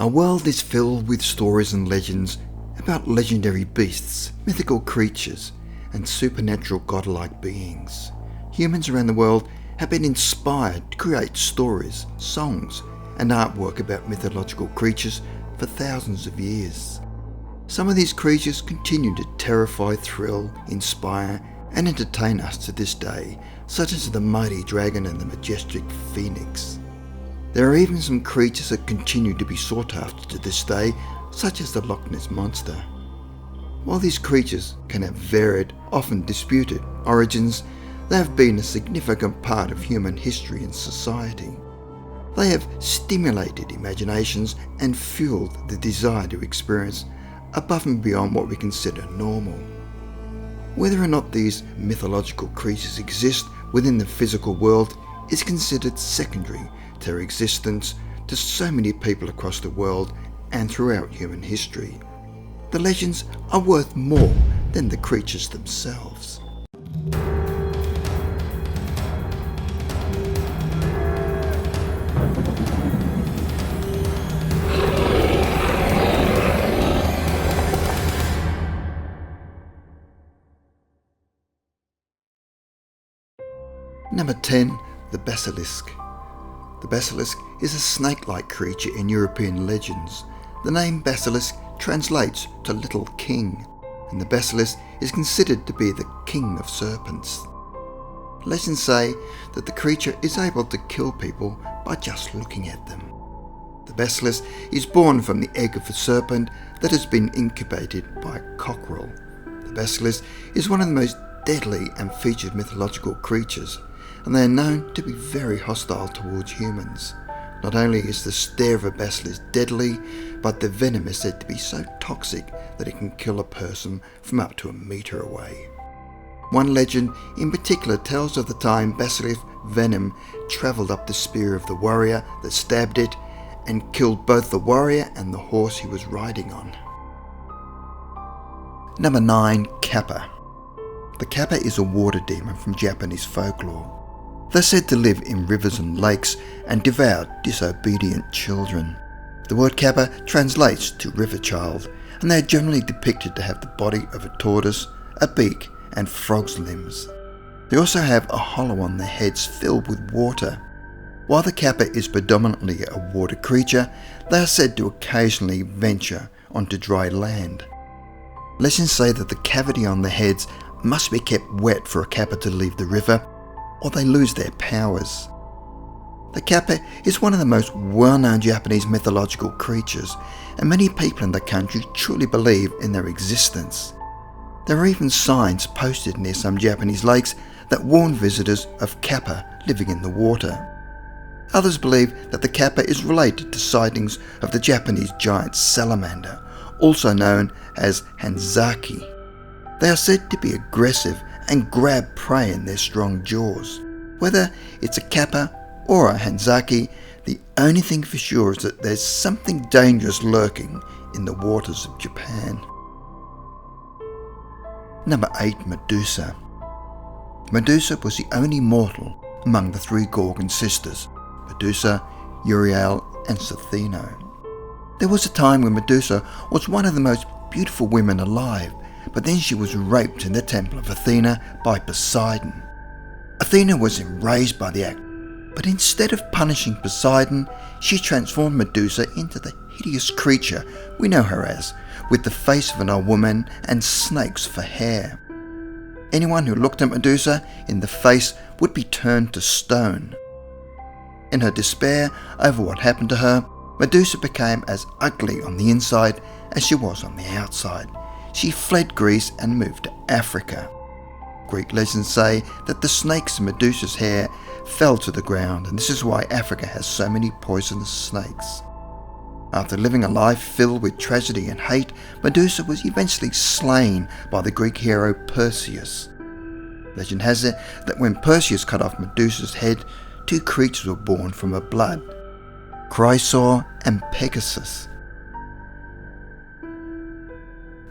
Our world is filled with stories and legends about legendary beasts, mythical creatures, and supernatural godlike beings. Humans around the world have been inspired to create stories, songs, and artwork about mythological creatures for thousands of years. Some of these creatures continue to terrify, thrill, inspire, and entertain us to this day, such as the mighty dragon and the majestic phoenix. There are even some creatures that continue to be sought after to this day, such as the Lochness Monster. While these creatures can have varied, often disputed origins, they have been a significant part of human history and society. They have stimulated imaginations and fueled the desire to experience above and beyond what we consider normal. Whether or not these mythological creatures exist within the physical world is considered secondary to their existence to so many people across the world and throughout human history. The legends are worth more than the creatures themselves. Number 10. The basilisk. The basilisk is a snake-like creature in European legends. The name basilisk translates to little king, and the basilisk is considered to be the king of serpents. Legends say that the creature is able to kill people by just looking at them. The basilisk is born from the egg of a serpent that has been incubated by a cockerel. The basilisk is one of the most deadly and featured mythological creatures, and they are known to be very hostile towards humans. Not only is the stare of a basilisk deadly, but the venom is said to be so toxic that it can kill a person from up to a metre away. One legend in particular tells of the time basilisk venom travelled up the spear of the warrior that stabbed it and killed both the warrior and the horse he was riding on. Number 9. Kappa. The kappa is a water demon from Japanese folklore. They're said to live in rivers and lakes and devour disobedient children. The word kappa translates to river child, and they are generally depicted to have the body of a tortoise, a beak, and frog's limbs. They also have a hollow on their heads filled with water. While the kappa is predominantly a water creature, they are said to occasionally venture onto dry land. Legends say that the cavity on their heads must be kept wet for a kappa to leave the river, or they lose their powers. The kappa is one of the most well-known Japanese mythological creatures, and many people in the country truly believe in their existence. There are even signs posted near some Japanese lakes that warn visitors of kappa living in the water. Others believe that the kappa is related to sightings of the Japanese giant salamander, also known as hanzaki. They are said to be aggressive and grab prey in their strong jaws. Whether it's a kappa or a hanzaki, the only thing for sure is that there's something dangerous lurking in the waters of Japan. Number 8. Medusa. Medusa was the only mortal among the 3 Gorgon sisters, Medusa, Uriel, and Athena. There was a time when Medusa was one of the most beautiful women alive, but then she was raped in the temple of Athena by Poseidon. Athena was enraged by the act, but instead of punishing Poseidon, she transformed Medusa into the hideous creature we know her as, with the face of an old woman and snakes for hair. Anyone who looked at Medusa in the face would be turned to stone. In her despair over what happened to her, Medusa became as ugly on the inside as she was on the outside. She fled Greece and moved to Africa. Greek legends say that the snakes in Medusa's hair fell to the ground, and this is why Africa has so many poisonous snakes. After living a life filled with tragedy and hate, Medusa was eventually slain by the Greek hero Perseus. Legend has it that when Perseus cut off Medusa's head, 2 creatures were born from her blood, Chrysaor and Pegasus.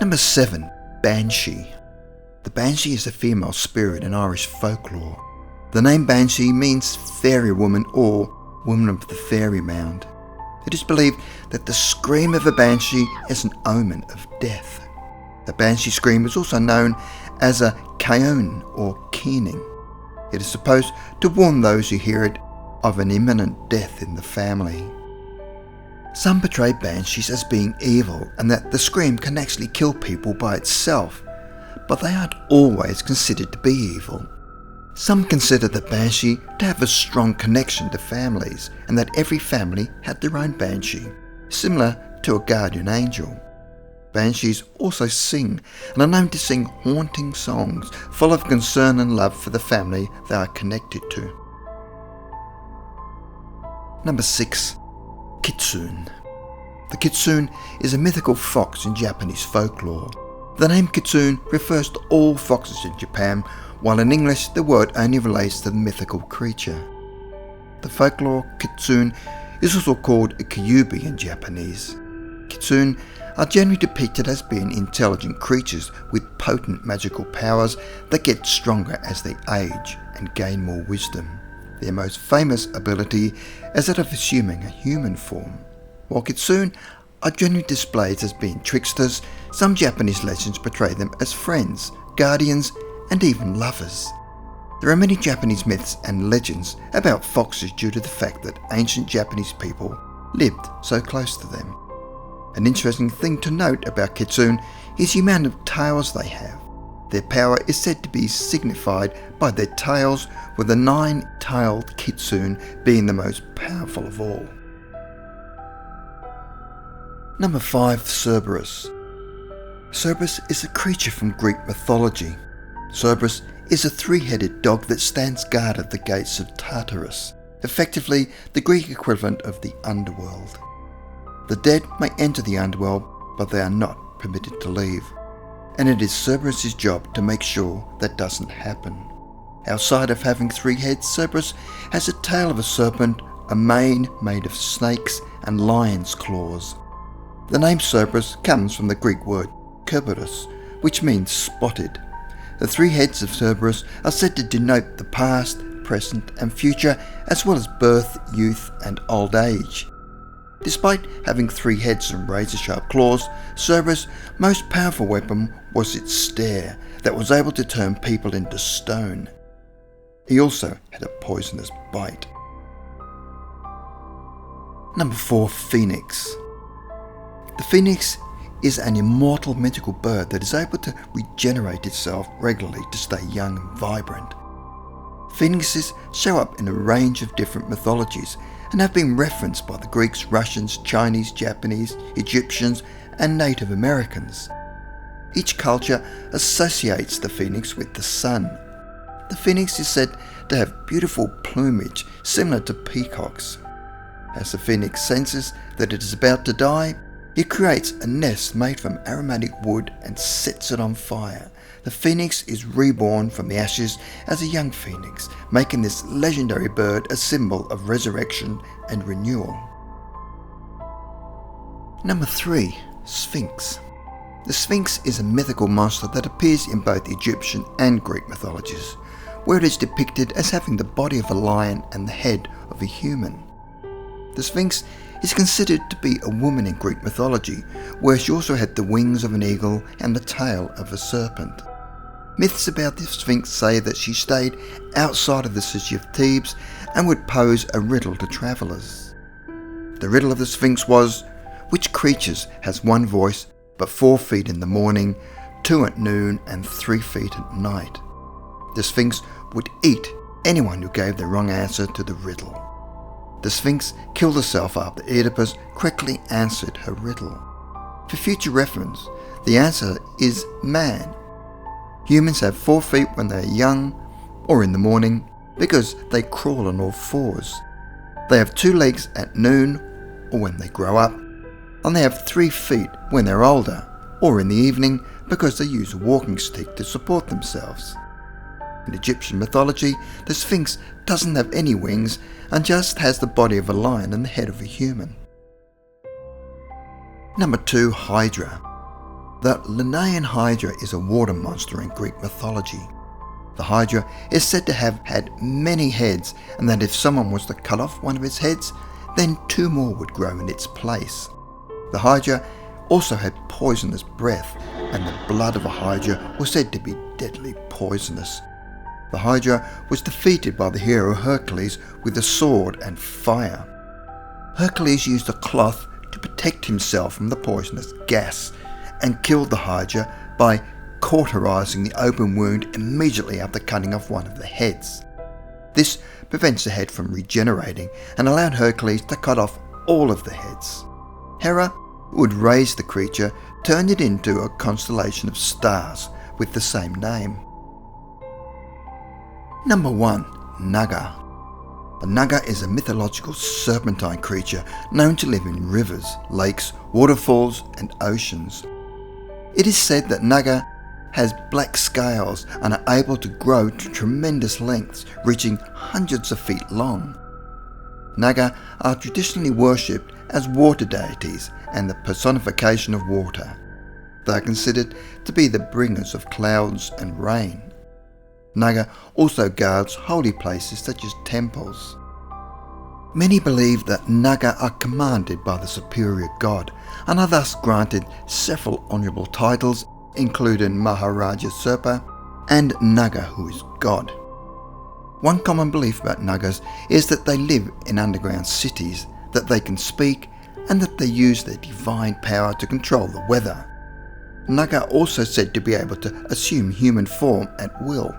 Number 7. Banshee. The banshee is a female spirit in Irish folklore. The name banshee means fairy woman or woman of the fairy mound. It is believed that the scream of a banshee is an omen of death. The banshee scream is also known as a kitsune or keening. It is supposed to warn those who hear it of an imminent death in the family. Some portray banshees as being evil and that the scream can actually kill people by itself, but they aren't always considered to be evil. Some consider the banshee to have a strong connection to families and that every family had their own banshee, similar to a guardian angel. Banshees also sing and are known to sing haunting songs full of concern and love for the family they are connected to. Number 6. Kitsune. The kitsune is a mythical fox in Japanese folklore. The name kitsune refers to all foxes in Japan, while in English the word only relates to the mythical creature. The folklore kitsune is also called a kyubi in Japanese. Kitsune are generally depicted as being intelligent creatures with potent magical powers that get stronger as they age and gain more wisdom. Their most famous ability is that of assuming a human form. While kitsune are generally displayed as being tricksters, some Japanese legends portray them as friends, guardians, and even lovers. There are many Japanese myths and legends about foxes due to the fact that ancient Japanese people lived so close to them. An interesting thing to note about kitsune is the amount of tails they have. Their power is said to be signified by their tails, with the 9-tailed kitsune being the most powerful of all. Number 5. Cerberus. Cerberus is a creature from Greek mythology. Cerberus is a 3-headed dog that stands guard at the gates of Tartarus, effectively the Greek equivalent of the underworld. The dead may enter the underworld, but they are not permitted to leave, and it is Cerberus' job to make sure that doesn't happen. Outside of having 3 heads, Cerberus has a tail of a serpent, a mane made of snakes and lion's claws. The name Cerberus comes from the Greek word Cerberus, which means spotted. The 3 heads of Cerberus are said to denote the past, present and future, as well as birth, youth and old age. Despite having 3 heads and razor-sharp claws, Cerberus' most powerful weapon was its stare that was able to turn people into stone. He also had a poisonous bite. Number 4. Phoenix. The phoenix is an immortal mythical bird that is able to regenerate itself regularly to stay young and vibrant. Phoenixes show up in a range of different mythologies and have been referenced by the Greeks, Russians, Chinese, Japanese, Egyptians and Native Americans. Each culture associates the phoenix with the sun. The phoenix is said to have beautiful plumage similar to peacocks. As the phoenix senses that it is about to die, it creates a nest made from aromatic wood and sets it on fire. The phoenix is reborn from the ashes as a young phoenix, making this legendary bird a symbol of resurrection and renewal. Number 3. Sphinx. The Sphinx is a mythical monster that appears in both Egyptian and Greek mythologies, where it is depicted as having the body of a lion and the head of a human. The Sphinx is considered to be a woman in Greek mythology, where she also had the wings of an eagle and the tail of a serpent. Myths about the Sphinx say that she stayed outside of the city of Thebes and would pose a riddle to travellers. The riddle of the Sphinx was, which creatures has 1 voice but 4 feet in the morning, 2 at noon and 3 feet at night? The Sphinx would eat anyone who gave the wrong answer to the riddle. The Sphinx killed herself after Oedipus correctly answered her riddle. For future reference, the answer is man. Humans have 4 feet when they are young or in the morning because they crawl on all 4s. They have 2 legs at noon or when they grow up, and they have 3 feet when they're older or in the evening because they use a walking stick to support themselves. In Egyptian mythology, the Sphinx doesn't have any wings and just has the body of a lion and the head of a human. Number 2. Hydra. The Lochness hydra is a water monster in Greek mythology. The hydra is said to have had many heads, and that if someone was to cut off one of its heads, Then 2 more would grow in its place. The hydra also had poisonous breath, and the blood of a hydra was said to be deadly poisonous. The hydra was defeated by the hero Hercules with a sword and fire. Hercules used a cloth to protect himself from the poisonous gas and killed the hydra by cauterizing the open wound immediately after cutting off one of the heads. This prevents the head from regenerating and allowed Hercules to cut off all of the heads. Hera would raise the creature, turn it into a constellation of stars with the same name. Number 1. Naga. A naga is a mythological serpentine creature known to live in rivers, lakes, waterfalls and oceans. It is said that naga has black scales and are able to grow to tremendous lengths, reaching hundreds of feet long. Naga are traditionally worshipped as water deities and the personification of water. They are considered to be the bringers of clouds and rain. Naga also guards holy places such as temples. Many believe that naga are commanded by the superior god and are thus granted several honourable titles, including Maharaja Serpa and Naga, who is God. One common belief about nagas is that they live in underground cities, that they can speak, and that they use their divine power to control the weather. Naga are also said to be able to assume human form at will.